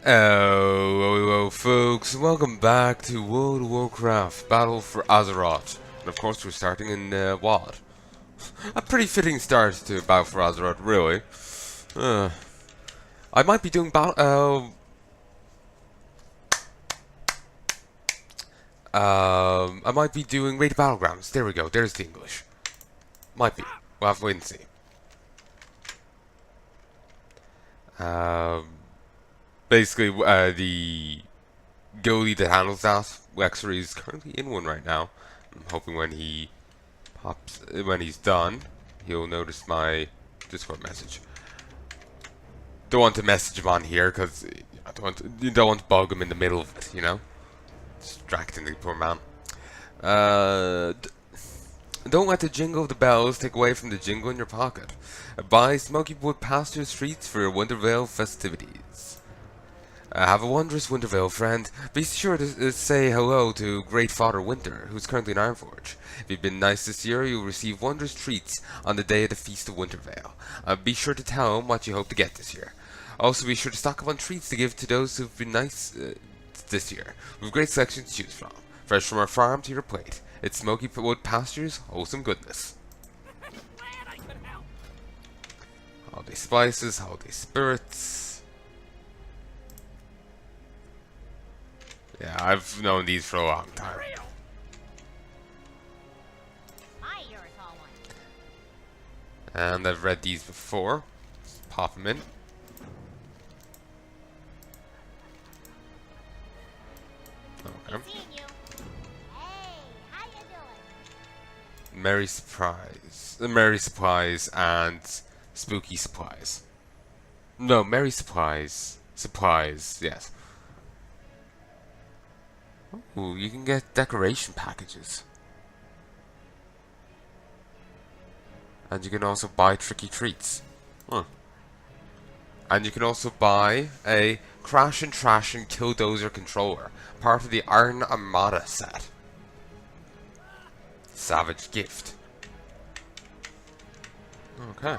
Hello, folks, welcome back to World of Warcraft Battle for Azeroth. And of course we're starting in WoD. A pretty fitting start to Battle for Azeroth, really. I might be doing I might be doing Raid Battlegrounds. There we go, there's the English. Might be. We'll have to wait and see. Basically, the goalie that handles that, Wexer, is currently in one right now. I'm hoping when he's done, he'll notice my Discord message. Don't want to message him on here because you don't want to bug him in the middle of it, you know, distracting the poor man. Don't let the jingle of the bells take away from the jingle in your pocket. Buy Smoky Wood Pastures treats for your Wintervale festivities. Have a wondrous Wintervale, friend. Be sure to say hello to Great Father Winter, who's currently in Ironforge. If you've been nice this year, you'll receive wondrous treats on the day of the Feast of Wintervale. Be sure to tell him what you hope to get this year. Also, be sure to stock up on treats to give to those who've been nice this year. We've great selections to choose from. Fresh from our farm to your plate. It's Smoky Wood Pastures, wholesome goodness. Holiday spices, holiday spirits. Yeah, I've known these for a long time. And I've read these before. Just pop them in. Okay. Merry Surprise. Merry Supplies and Spooky Supplies. No, Merry Supplies. Supplies, yes. Ooh, you can get decoration packages. And you can also buy tricky treats. And you can also buy a Crash and Trash and Killdozer controller, part of the Iron Armada set. Savage gift. Okay.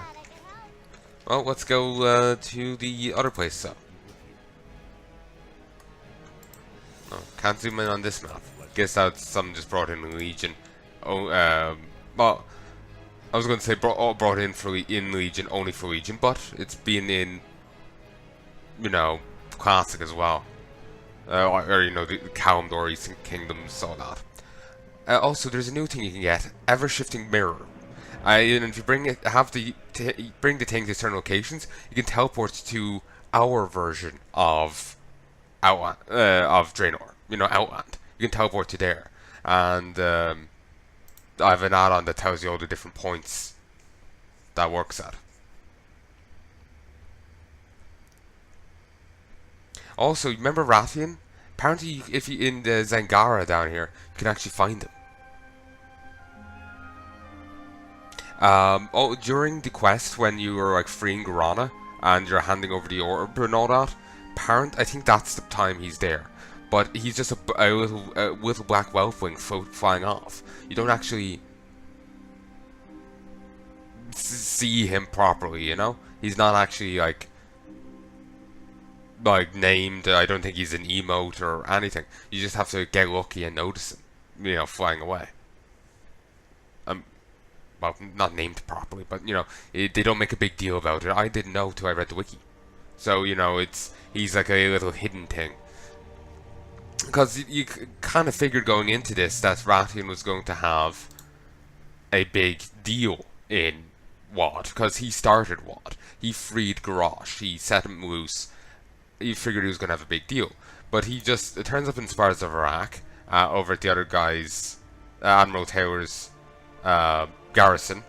Well, let's go to the other place, so. Oh, can't zoom in on this map. Guess that's something just brought in Legion. Oh, well, I was going to say brought in for in Legion, only for Legion, but it's been in, you know, Classic as well. Or you know, the Kalimdor, Eastern Kingdoms, all that. Also, there's a new thing you can get: ever-shifting mirror. And if you bring it, bring the thing to certain locations, you can teleport to our version of Outland, of Draenor, you know, Outland. You can teleport to there, and I have an add-on that tells you all the different points that works at. Also, remember Rathian? Apparently, if you in the Zangara down here, you can actually find him. During the quest when you were like freeing Garana and you're handing over the orb and all that, I think that's the time he's there. But he's just a little black whelpwing flying off. You don't actually see him properly, you know? He's not actually like named. I don't think he's an emote or anything. You just have to get lucky and notice him, you know, flying away. Well, not named properly, but you know, they don't make a big deal about it. I didn't know till I read the wiki. So you know, he's like a little hidden thing. Because you kind of figured going into this that Rathian was going to have a big deal in WoD, because he started WoD. He freed Garrosh. He set him loose. You figured he was going to have a big deal. But it turns up in Spires of Iraq, over at the other guy's, Admiral Taylor's garrison.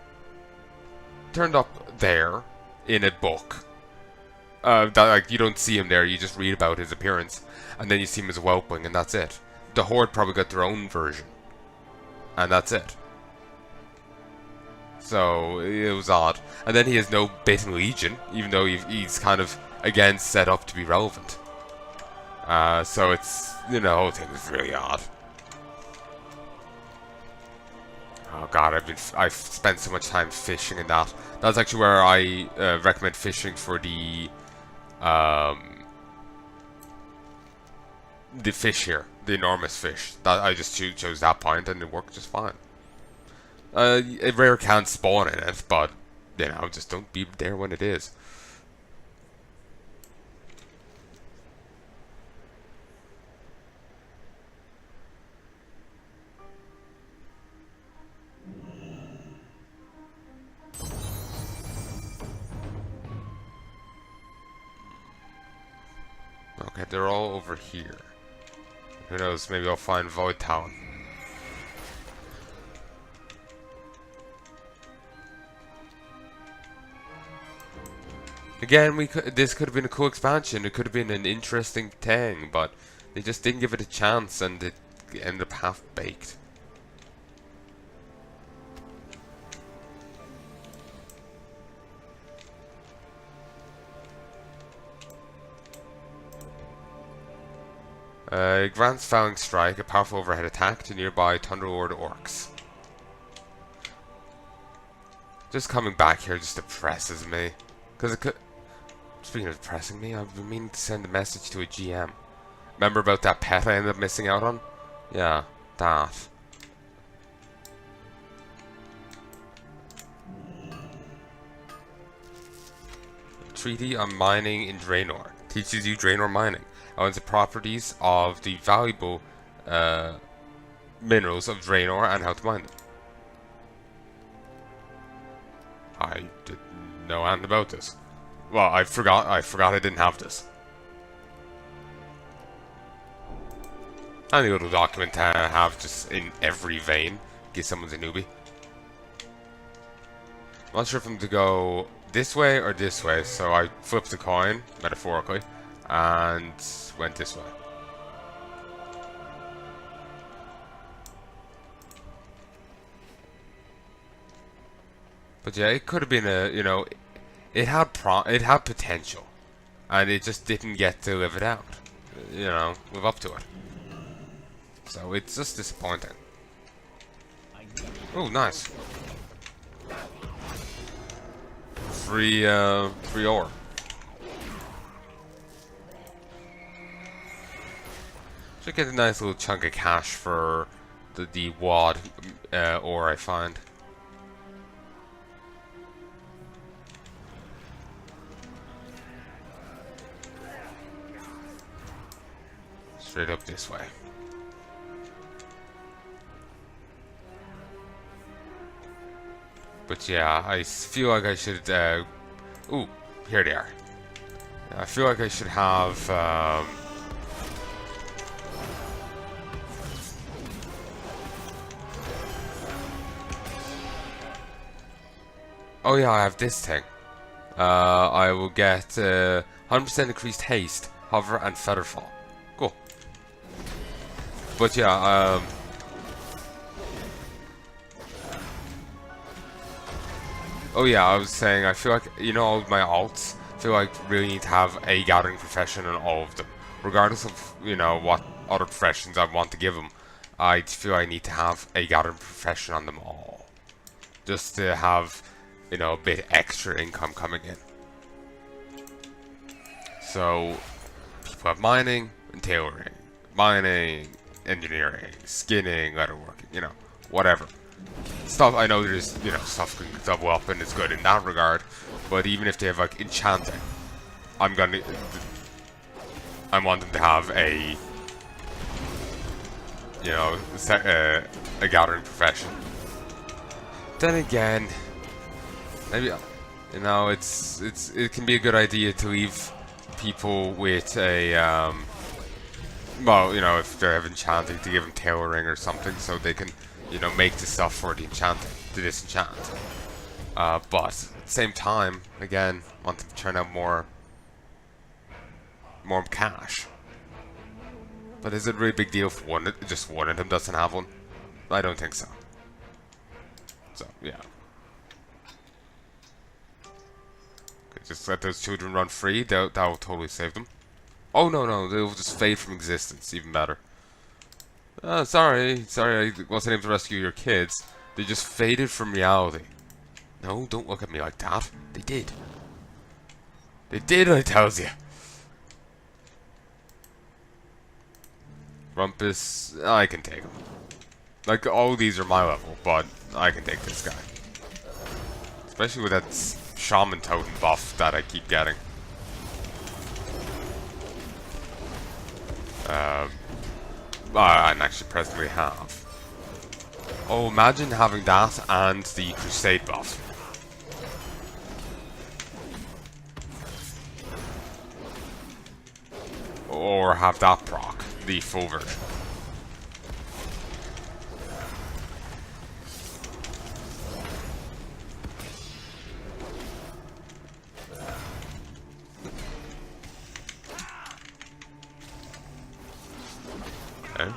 Turned up there in a book. Like you don't see him there, you just read about his appearance, and then you see him as a whelpling, and that's it. The Horde probably got their own version, and that's it. So it was odd. And then he has no bit in Legion, even though he's kind of again set up to be relevant. So it's, you know, the whole thing is really odd. Oh god, I've spent so much time fishing in that. That's actually where I recommend fishing for the the fish here, the enormous fish. That I just chose that point, and it worked just fine. A rare can't spawn in it, but you know, just don't be there when it is. Okay, they're all over here. Who knows? Maybe I'll find Void Town. Again, this could have been a cool expansion. It could have been an interesting thing, but they just didn't give it a chance, and it ended up half baked. Grants Fouling Strike, a powerful overhead attack to nearby Thunderlord orcs. Just coming back here just depresses me. Because it could... Speaking of depressing me, I've been meaning to send a message to a GM. Remember about that pet I ended up missing out on? Yeah, that. Treaty on Mining in Draenor. Teaches you Draenor mining. Owns the properties of the valuable minerals of Draenor and how to mine them. I didn't know anything about this. Well, I forgot I didn't have this. And the little document to have just in every vein, in case someone's a newbie. I'm not sure if I'm to go this way or this way, so I flipped the coin, metaphorically, and went this way. But yeah, it could have been a, you know, it had potential, and it just didn't get to live it out. You know, live up to it. So it's just disappointing. Oh, nice. Free ore. Should get a nice little chunk of cash for the wad ore I find. Straight up this way. But yeah, I feel like I should. Ooh, here they are. I feel like I should have. Oh yeah, I have this thing. I will get 100% increased haste, hover, and featherfall. Cool. But yeah, oh yeah, I was saying, I feel like, you know, all of my alts, I feel like really need to have a gathering profession in all of them. Regardless of, you know, what other professions I want to give them, I feel I need to have a gathering profession on them all. Just to have, you know, a bit extra income coming in. So, people have mining and tailoring. Mining, engineering, skinning, leatherworking, you know, whatever. Stuff, I know there's, you know, stuff can double up and it's good in that regard, but even if they have like enchanting, I want them to have a, you know, a gathering profession. Then again, maybe, you know, it can be a good idea to leave people with a, well, you know, if they have enchanting, to give them tailoring or something so they can, you know, make the stuff for the enchanting, to disenchant. But at the same time, again, want them to turn out more cash. But is it a really big deal if just one of them doesn't have one? I don't think so. So, yeah. Okay, just let those children run free, that will totally save them. Oh, no, they'll just fade from existence, even better. Sorry, I wasn't able to rescue your kids. They just faded from reality. No, don't look at me like that. They did. They did, I tells you. Grumpus, I can take him. Like, all these are my level, but I can take this guy. Especially with that Shaman Totem buff that I keep getting. And actually presently have. Oh, imagine having that and the Crusade buff. Or have that proc, the full version. Okay.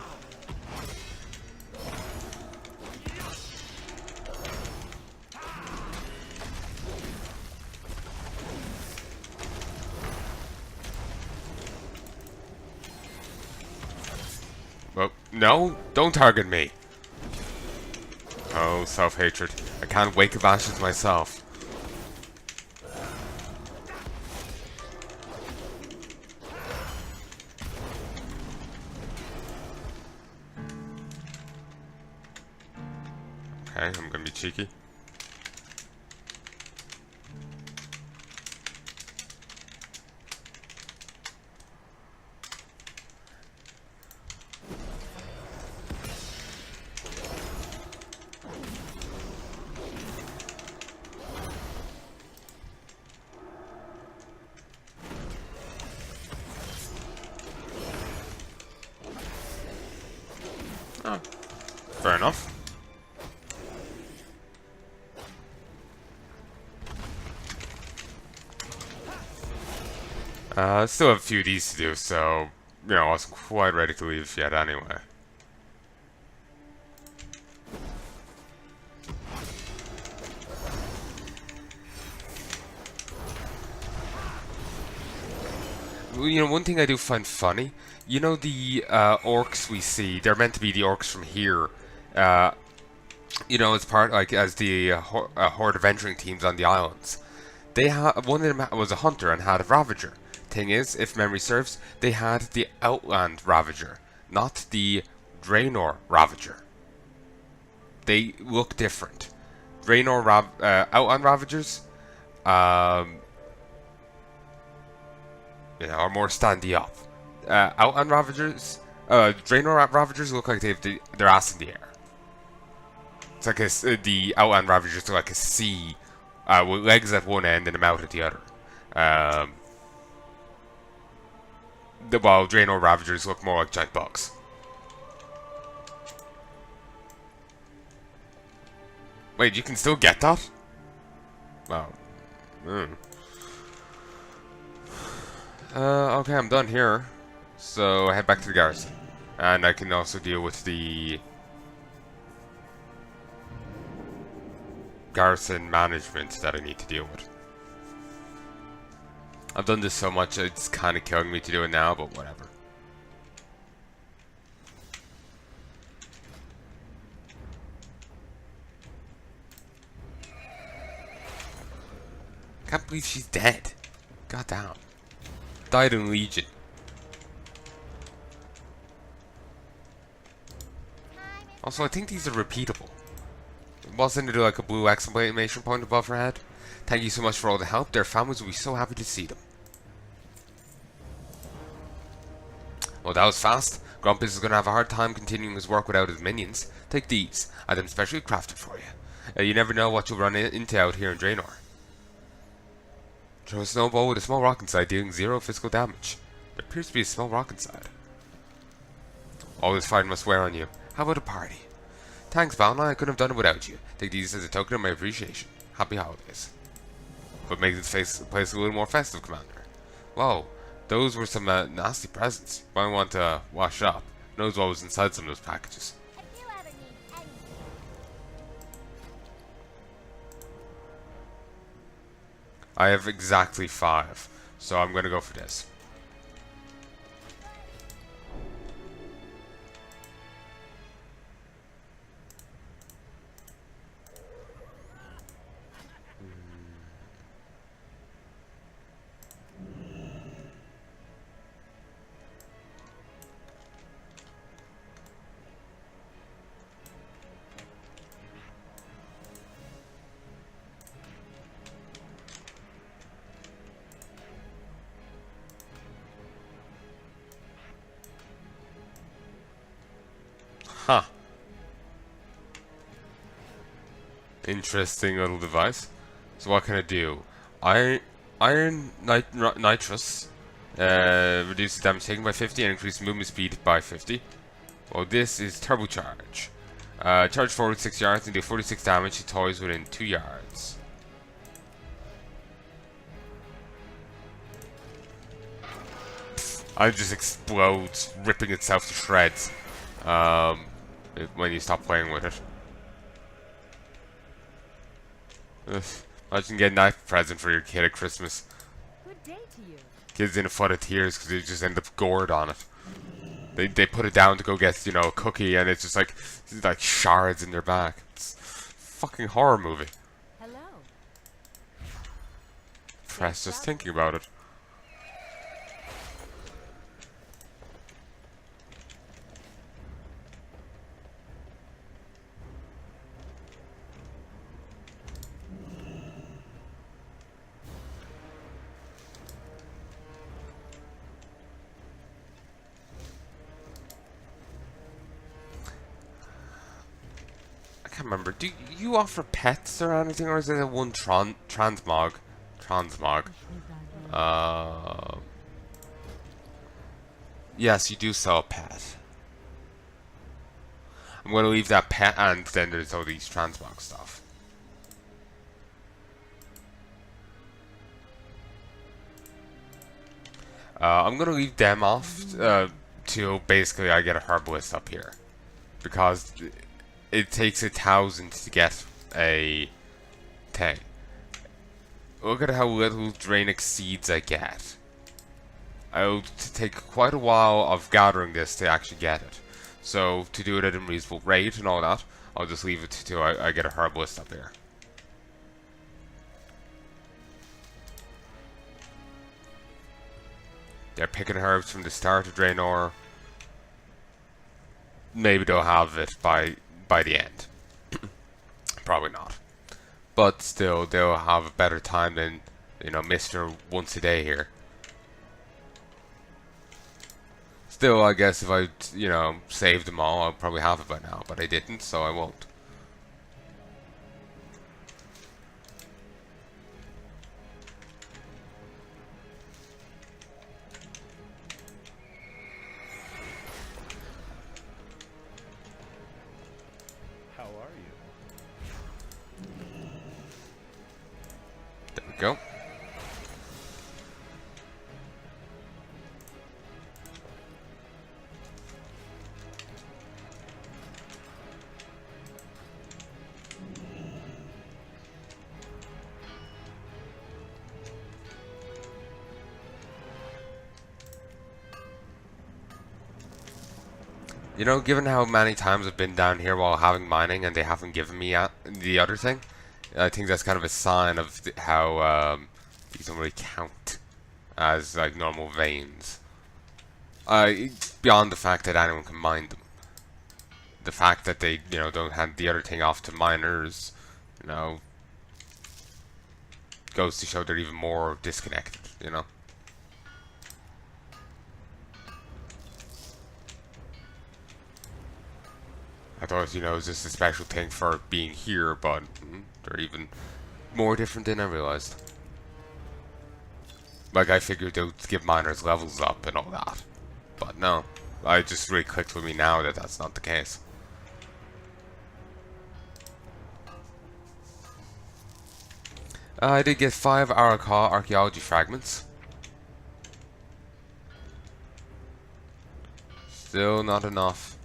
Well, no, don't target me. Oh, self-hatred. I can't wake of ashes myself. Okay, I'm gonna be cheeky. Oh, fair enough. Still have a few of these to do, so, you know, I wasn't quite ready to leave yet anyway. You know, one thing I do find funny, you know the orcs we see, they're meant to be the orcs from here. You know, as part, like, as the horde adventuring teams on the islands. They one of them was a hunter and had a Ravager. Thing is, if memory serves, they had the Outland Ravager, not the Draenor Ravager. They look different. Outland Ravagers, you know, are more standy up. Outland Ravagers, Draenor Ravagers look like they've their ass in the air. It's like the Outland Ravagers are like a C, with legs at one end and a mouth at the other. While Draenor Ravagers look more like giant bugs. Wait, you can still get that? Wow. Okay, I'm done here. So, I head back to the garrison. And I can also deal with the garrison management that I need to deal with. I've done this so much, it's kind of killing me to do it now, but whatever. Can't believe she's dead. God damn. Died in Legion. Also, I think these are repeatable. Wasn't it like a blue exclamation point above her head? Thank you so much for all the help. Their families will be so happy to see them. Well, that was fast. Grumpus is going to have a hard time continuing his work without his minions. Take these. I had them specially crafted for you. You never know what you'll run into out here in Draenor. Throw a snowball with a small rock inside, dealing 0 physical damage. There appears to be a small rock inside. All this fighting must wear on you. How about a party? Thanks, Palnai. I couldn't have done it without you. Take these as a token of my appreciation. Happy holidays. But make this place a little more festive, Commander. Whoa, those were some nasty presents. You might want to wash up. Knows what was inside some of those packages. I have exactly 5, so I'm gonna go for this. Huh. Interesting little device. So what can I do? Iron nitrous reduces damage taken by 50 and increases movement speed by 50. Well, this is turbocharge. Charge forward 6 yards and do 46 damage to toys within 2 yards. And it just explodes, ripping itself to shreds when you stop playing with it. Ugh. Imagine getting that present for your kid at Christmas. Good day to you. Kid's in a flood of tears because they just end up gored on it. They put it down to go get, you know, a cookie, and it's just like shards in their back. It's a fucking horror movie. Hello. Press just thinking about it. I can't remember. Do you offer pets or anything, or is it a one transmog? Yes, you do sell a pet. I'm going to leave that pet, and then there's all these transmog stuff. I'm going to leave them off till basically I get a herbalist up here, because it takes 1,000 to get a thing. Look at how little Draenic seeds I get. I'll take quite a while of gathering this to actually get it. So, to do it at a reasonable rate and all that, I'll just leave it till I get a herbalist up here. They're picking herbs from the start of Draenor. Maybe they'll have it by the end. Probably not. But still, they'll have a better time than, you know, Mr. Once a Day here. Still, I guess if I, you know, saved them all, I'll probably have it by now. But I didn't, so I won't. How are you? There we go. You know, given how many times I've been down here while having mining and they haven't given me the other thing, I think that's kind of a sign of how these don't really count as like normal veins. Beyond the fact that anyone can mine them, the fact that they, you know, don't hand the other thing off to miners, you know, goes to show they're even more disconnected. You know. I thought, you know, it was just a special thing for being here, but they're even more different than I realized. Like, I figured they would give miners levels up and all that. But no. I just really clicked with me now that that's not the case. I did get 5 archaeology fragments. Still not enough.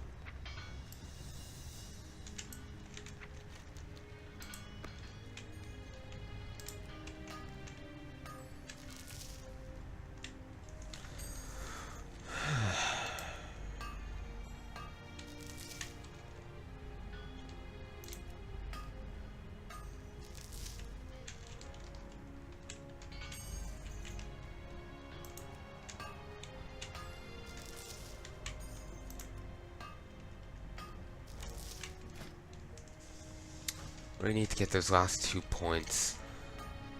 We need to get those last 2 points.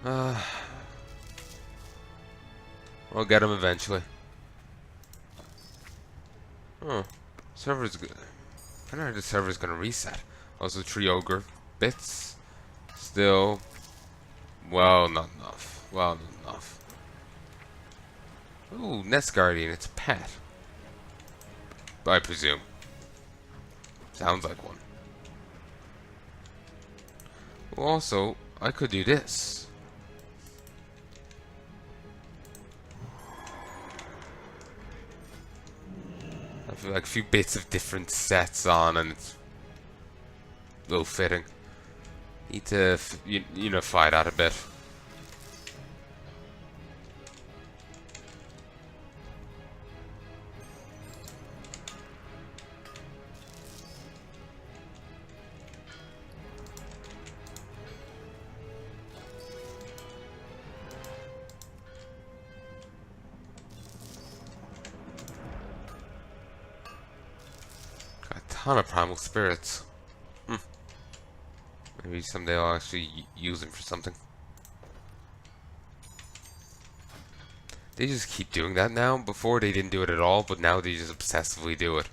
We'll get them eventually. Oh, server's good. I wonder if the server's gonna reset. Also 3 ogre bits. Still, well, not enough. Well, not enough. Ooh, Nest Guardian, it's a pet. I presume. Sounds like one. Also, I could do this. I feel like a few bits of different sets on, and it's a little fitting. Need to unify that a bit. Got a ton of primal spirits. Maybe someday I'll actually use them for something. They just keep doing that now. Before they didn't do it at all, but now they just obsessively do it.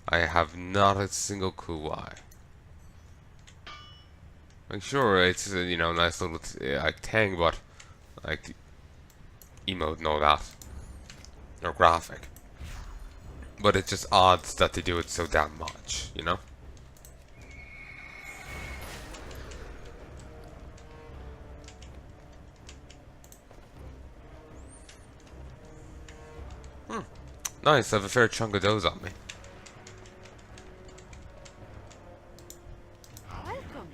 I have not a single clue why. Like, sure, it's a, nice little like thing, but like emote and all that, or graphic. But it's just odd that they do it so damn much, you know? Nice, I have a fair chunk of those on me. Welcome.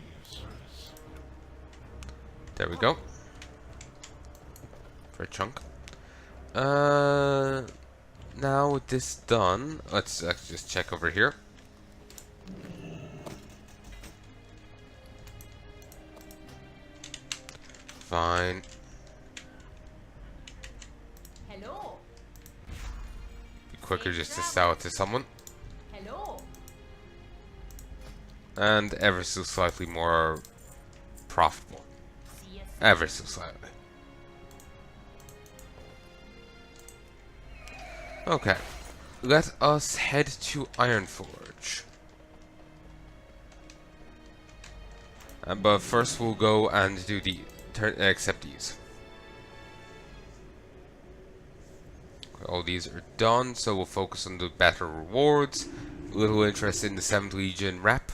There we go. Fair chunk. Now with this done, let's actually just check over here. Fine. Hello. Be quicker just to sell it to someone. Hello. And ever so slightly more profitable. See us. Ever so slightly. Okay. Let us head to Ironforge. But first we'll go and do the accept these. All these are done, so we'll focus on the better rewards. A little interest in the 7th Legion rep.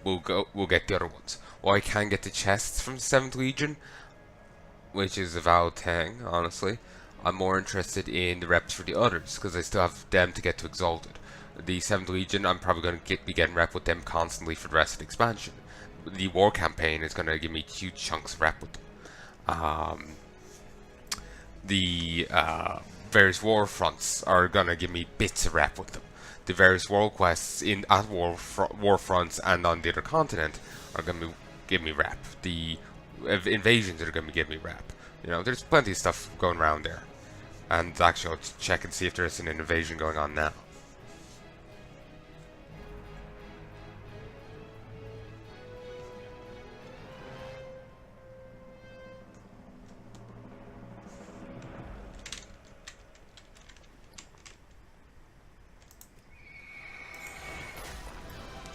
We'll get the other ones. Well, I can get the chests from the 7th Legion, which is a valid thing, honestly. I'm more interested in the reps for the others, because I still have them to get to Exalted. The 7th Legion, I'm probably going to be getting rep with them constantly for the rest of the expansion. The war campaign is going to give me huge chunks of rep with them. The various war fronts are going to give me bits of rep with them. The various world quests at war fronts and on the other continent are going to give me rep. The invasions are going to give me rep. There's plenty of stuff going around there. And actually, I'll check and see if there's an invasion going on now.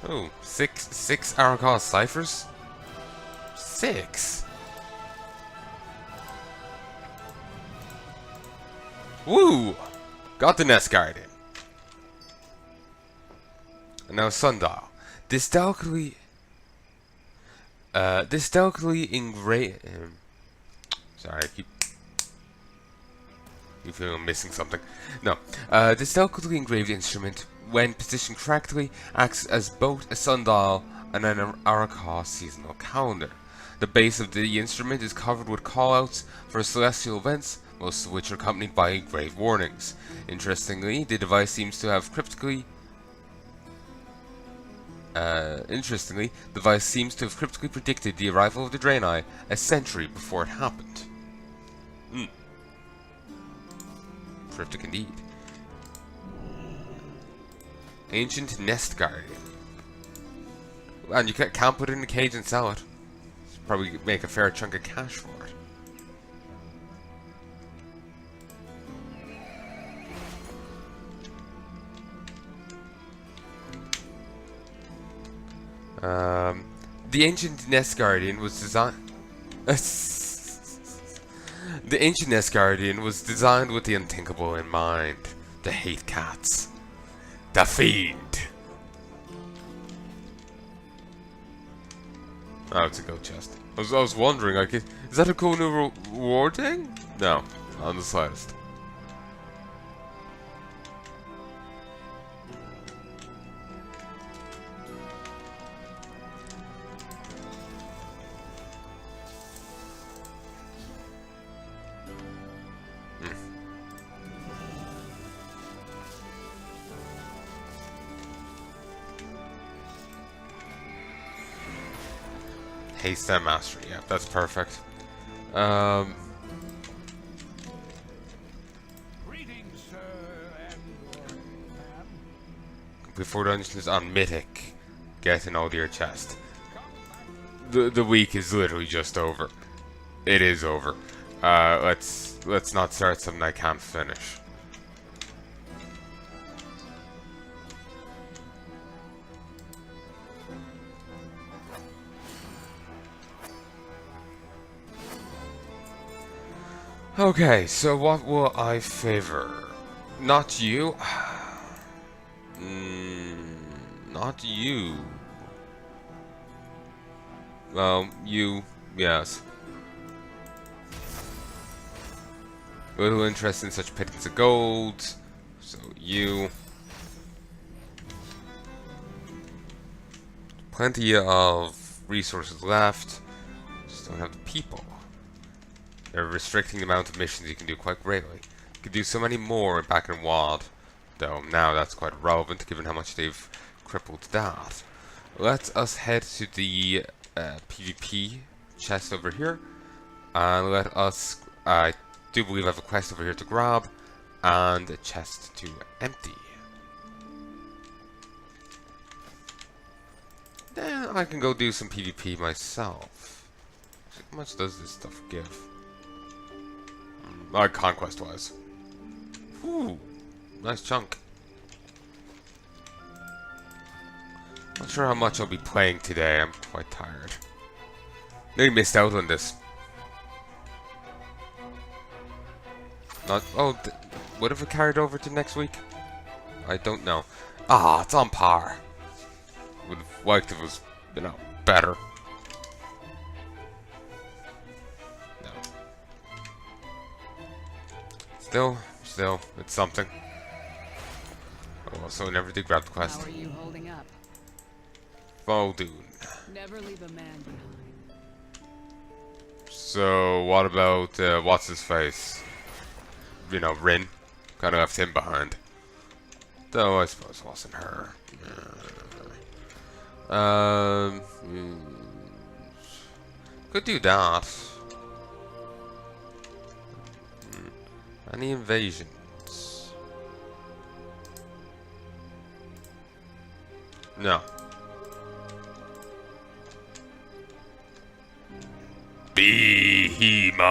Oh, six Arakawa ciphers? 6? Woo! Got the Nest Guardian. And now Sundial. This delicately engraved. Sorry, you feel I'm missing something. No. This delicately engraved instrument, when positioned correctly, acts as both a sundial and an Arakawa seasonal calendar. The base of the instrument is covered with callouts for celestial events, most of which are accompanied by engraved warnings. Interestingly, the device seems to have cryptically predicted the arrival of the Draenei a century before it happened. Cryptic indeed. Ancient Nest Guardian. And you can't put it in a cage and sell it. Probably make a fair chunk of cash for it. The ancient Nest Guardian was designed. The ancient Nest Guardian was designed with the unthinkable in mind. The hate cats. The fiend. Oh, it's a goat chest. I was wondering, like, is that a cool new reward thing? No, not on the slightest. Haste and mastery, yeah, that's perfect. Greetings, sir, and ma'am. Before dungeons on Mythic, get an old year chest. The week is literally just over. It is over. Let's not start something I can't finish. Okay, so what will I favor? Not you. Not you. Well, you, yes. Little interest in such pittance of gold. So you. Plenty of resources left. Just don't have the people. They're restricting the amount of missions you can do quite greatly. You could do so many more back in WoD, though now that's quite relevant given how much they've crippled that. Let us head to the PvP chest over here, and let us, I do believe I have a quest over here to grab, and a chest to empty. Then I can go do some PvP myself. How much does this stuff give? Conquest-wise. Ooh, nice chunk. Not sure how much I'll be playing today. I'm quite tired. Nearly missed out on this. Not. Oh, what if it carried over to next week? I don't know. Ah, it's on par. Would have liked if it was, you know, better. Still, it's something. Oh, so never did grab the quest. How are you holding up? Foldune. Never leave a man behind. So, what about, what's his face? You know, Rin. Kinda left him behind. Though, I suppose it wasn't her. Could do that. Any invasions? No. Behemoths.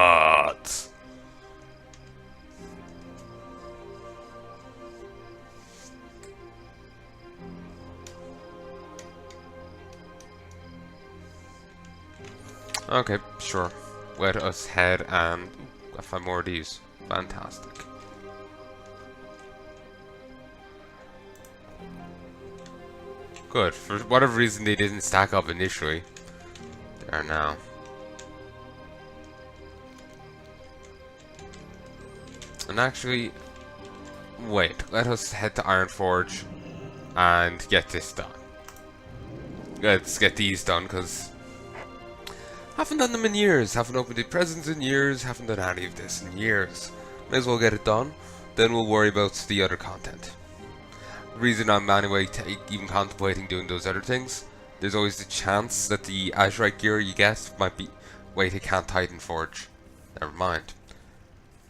Okay, sure. Let us head and got 5 more of these. Fantastic. Good. For whatever reason they didn't stack up initially. They are now. And actually, wait. Let us head to Ironforge and get this done. Let's get these done, because haven't done them in years. Haven't opened the presents in years. Haven't done any of this in years. May as well get it done. Then we'll worry about the other content. The reason I'm anyway even contemplating doing those other things, there's always the chance that the Azurite gear you get might be... Wait, it can't Titan Forge. Never mind.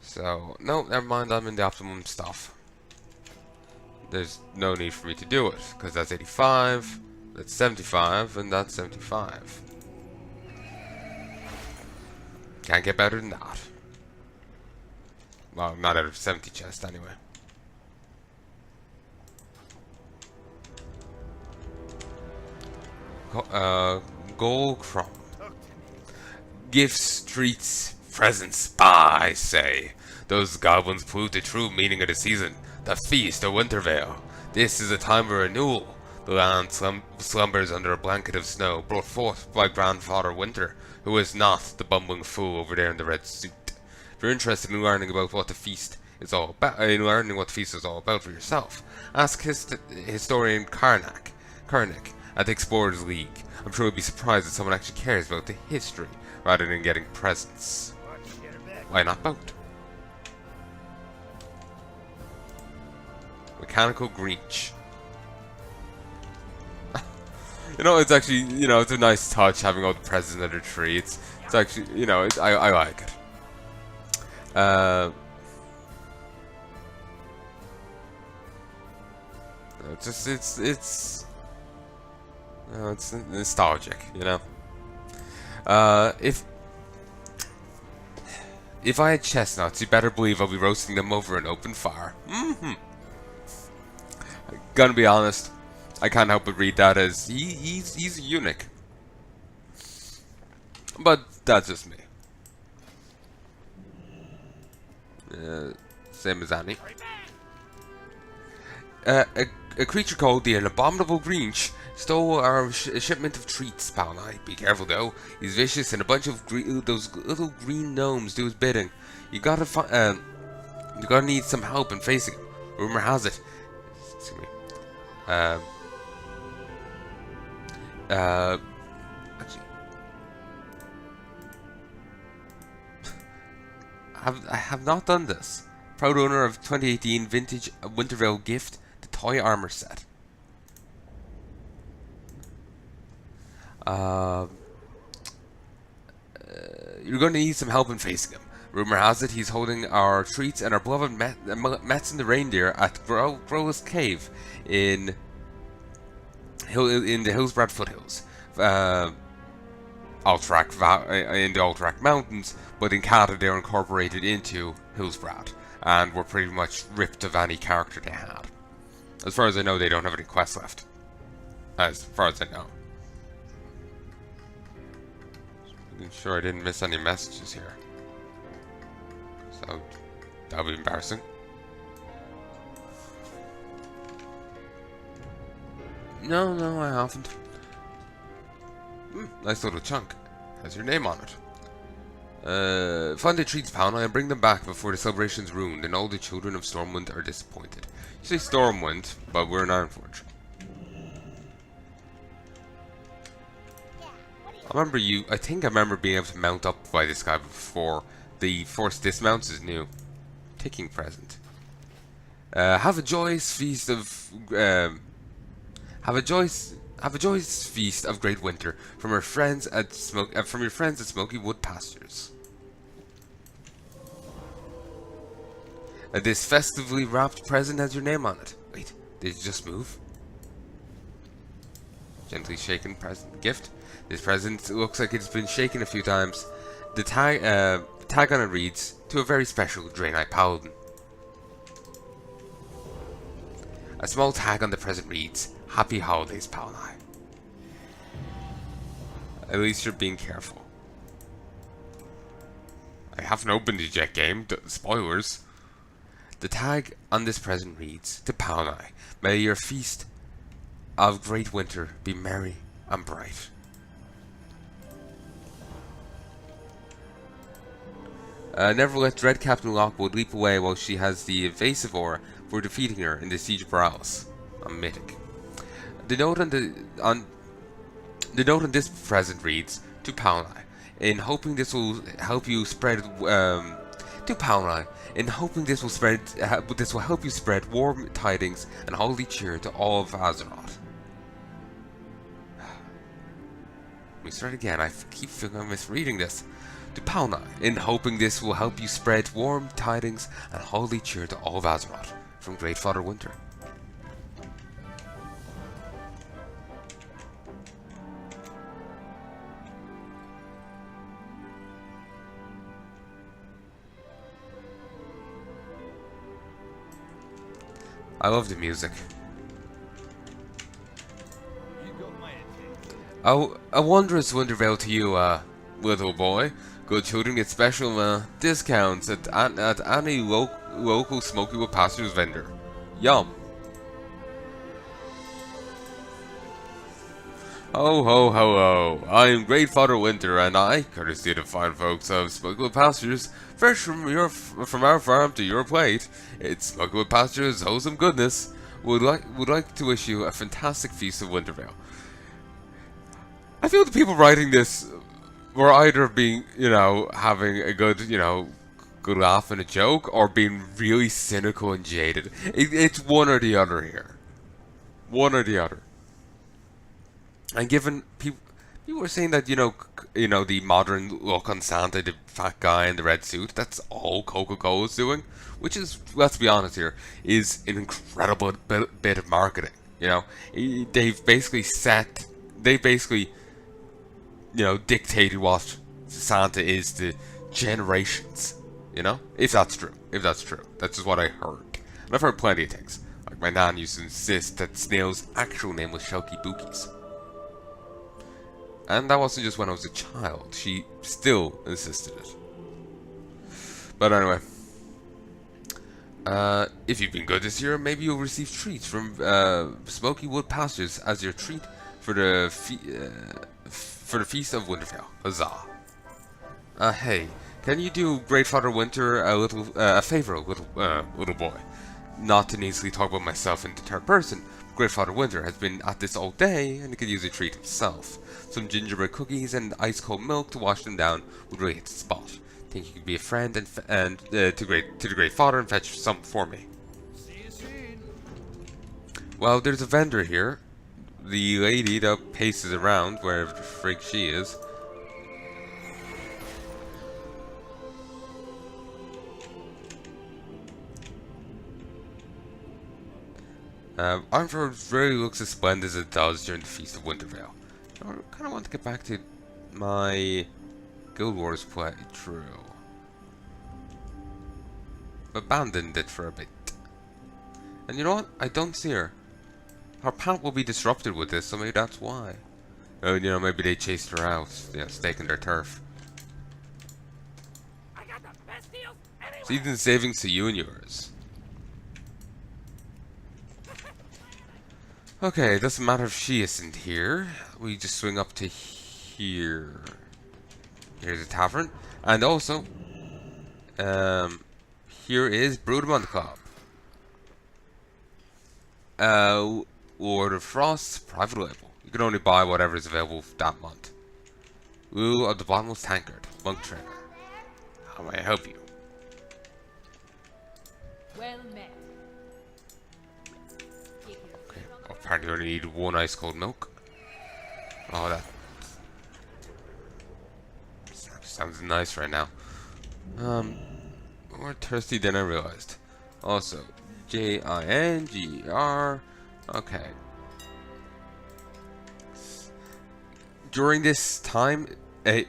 So, no, never mind, I'm in the optimum stuff. There's no need for me to do it, because that's 85, that's 75, and that's 75. Can't get better than that. Well, not out of 70 chest anyway. Gold crumb. Gifts, treats, presents, I say. Those goblins prove the true meaning of the season. The feast of Wintervale. This is a time of renewal. The land slumbers under a blanket of snow, brought forth by Grandfather Winter, who is not the bumbling fool over there in the red suit. If you're interested in learning about what the feast is all about, for yourself, ask historian Karnak at the Explorers League. I'm sure you'll be surprised that someone actually cares about the history rather than getting presents. Why not both? Mechanical Grinch. You know, it's actually, you know, it's a nice touch having all the presents under the tree. It's actually, you know, I like it. It's nostalgic, you know. If I had chestnuts, you better believe I'll be roasting them over an open fire. Gonna be honest, I can't help but read that as he's a eunuch. But that's just me. Same as Annie. A creature called the Abominable Grinch stole our shipment of treats, Palnai. Be careful though, he's vicious and a bunch of those little green gnomes do his bidding. You gotta need some help in facing him. Rumor has it. Excuse me. Actually, I have not done this. Proud owner of 2018 vintage Wintervale gift, the toy armor set. You're going to need some help in facing him. Rumor has it he's holding our treats and our beloved Mets and the reindeer at Growless Cave in the Hillsbrad foothills, in the Alterac Mountains. But in Canada, they're incorporated into Hillsbrad, and were pretty much ripped of any character they had. As far as I know, they don't have any quests left. As far as I know. Making sure I didn't miss any messages here. So, that'll be embarrassing. No, I haven't. Nice little chunk. Has your name on it. Find the treats, Palnai, and bring them back before the celebration's ruined and all the children of Stormwind are disappointed. You say Stormwind, but we're in Ironforge. I think I remember being able to mount up by this guy before. The forced dismounts is new. Taking present. Have a joyous feast of great winter from your friends at Smoky Wood Pastures. This festively wrapped present has your name on it. Wait, did it just move? Gently shaken gift. This present looks like it's been shaken a few times. The tag on it reads, "To a very special Draenei Paladin." A small tag on the present reads, "Happy Holidays, Palnai." At least you're being careful. I haven't opened it yet, game. Spoilers. The tag on this present reads, "To Palnai, may your feast of great winter be merry and bright." Never let Dread Captain Lockwood leap away while she has the evasive aura for defeating her in the Siege of Borealis. A mythic. The note on this present reads, "To Palnai, in hoping this will help you spread this will help you spread warm tidings and holy cheer to all of Azeroth." Let me start again. I keep feeling I'm misreading this. To Palnai, in hoping this will help you spread warm tidings and holy cheer to all of Azeroth, from Great Father Winter. I love the music. Oh, a wondrous Wintervale to you, little boy. Good children get special discounts at any local Smoky Wood Pastures vendor. Yum. Ho ho ho ho! I am Great Father Winter, and I, courtesy of the fine folks of Smokewood Pastures, fresh from our farm to your plate, it's Smokewood Pastures' wholesome goodness. Would like to wish you a fantastic feast of Wintervale. I feel the people writing this were either being, having a good, good laugh and a joke, or being really cynical and jaded. It's one or the other here. One or the other. And given people were saying that the modern look on Santa, the fat guy in the red suit, that's all Coca-Cola's doing, which is, let's be honest here, is an incredible bit of marketing. They've basically dictated what Santa is to generations. If that's true, that's just what I heard, and I've heard plenty of things. Like my nan used to insist that Snail's actual name was Shelky Bookies. And that wasn't just when I was a child. She still insisted it. But anyway. If you've been good this year, maybe you'll receive treats from Smoky Wood Pastures as your treat for the Feast of Winterfell. Huzzah. Hey, can you do Great Father Winter a favor, little boy? Not to needlessly talk about myself in the third person. Great Father Winter has been at this all day, and he could use a treat himself. Some gingerbread cookies and ice cold milk to wash them down would really hit the spot. Think you could be a friend and to the Great Father and fetch some for me. See you soon. Well, there's a vendor here. The lady that paces around wherever the frig she is. Armford really looks as splendid as it does during the Feast of Wintervale. I kind of want to get back to my Guild Wars playthrough. Abandoned it for a bit. And you know what? I don't see her. Her path will be disrupted with this, so maybe that's why. Oh, maybe they chased her out, staking their turf. I got the best deals anywhere. Season savings to you and yours. Okay, it doesn't matter if she isn't here. We just swing up to here. Here's a tavern. And also, here is Broodmont Club. Lord of Frost, private label. You can only buy whatever is available that month. Ooh, of the bottomless tankard, monk trainer. How may I help you? Well met. Okay, apparently you only need one ice cold milk. Oh, that sounds nice right now. More thirsty than I realized. Also, Jinger. Okay. During this time, they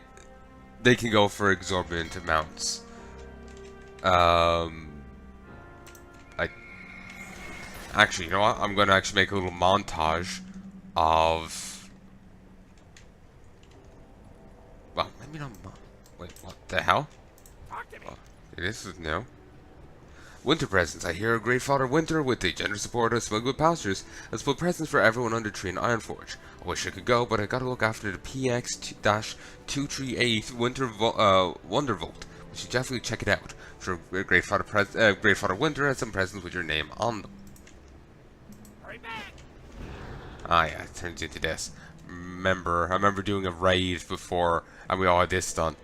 can go for exorbitant amounts. Actually, you know what? I'm gonna actually make a little montage of. Well, maybe not. Wait, what the hell? Talk to me. Oh, this is new. Winter presents. I hear a Great Father Winter, with the generous support of Smuggler Pastures, has put presents for everyone under tree in Ironforge. I wish I could go, but I gotta look after the PX-238 Winter Wondervolt. We should definitely check it out. Sure, Great Father Winter has some presents with your name on them. Hurry back. Ah, yeah, it turns into this. I remember doing a raid before, and we all had this done.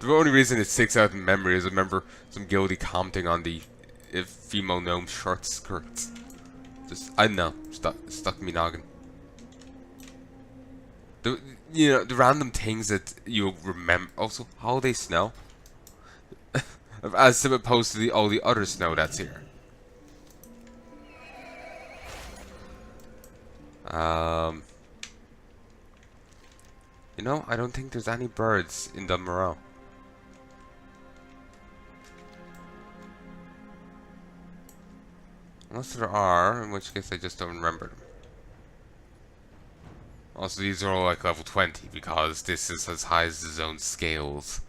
The only reason it sticks out in memory is I remember some guilty commenting on the female gnome short skirts. Just, I don't know, stuck in me noggin. The random things that you remember. Also, holiday snow, as opposed to all the other snow that's here. I don't think there's any birds in the Moreau. Unless there are, in which case I just don't remember them. Also, these are all like level 20 because this is as high as the zone scales.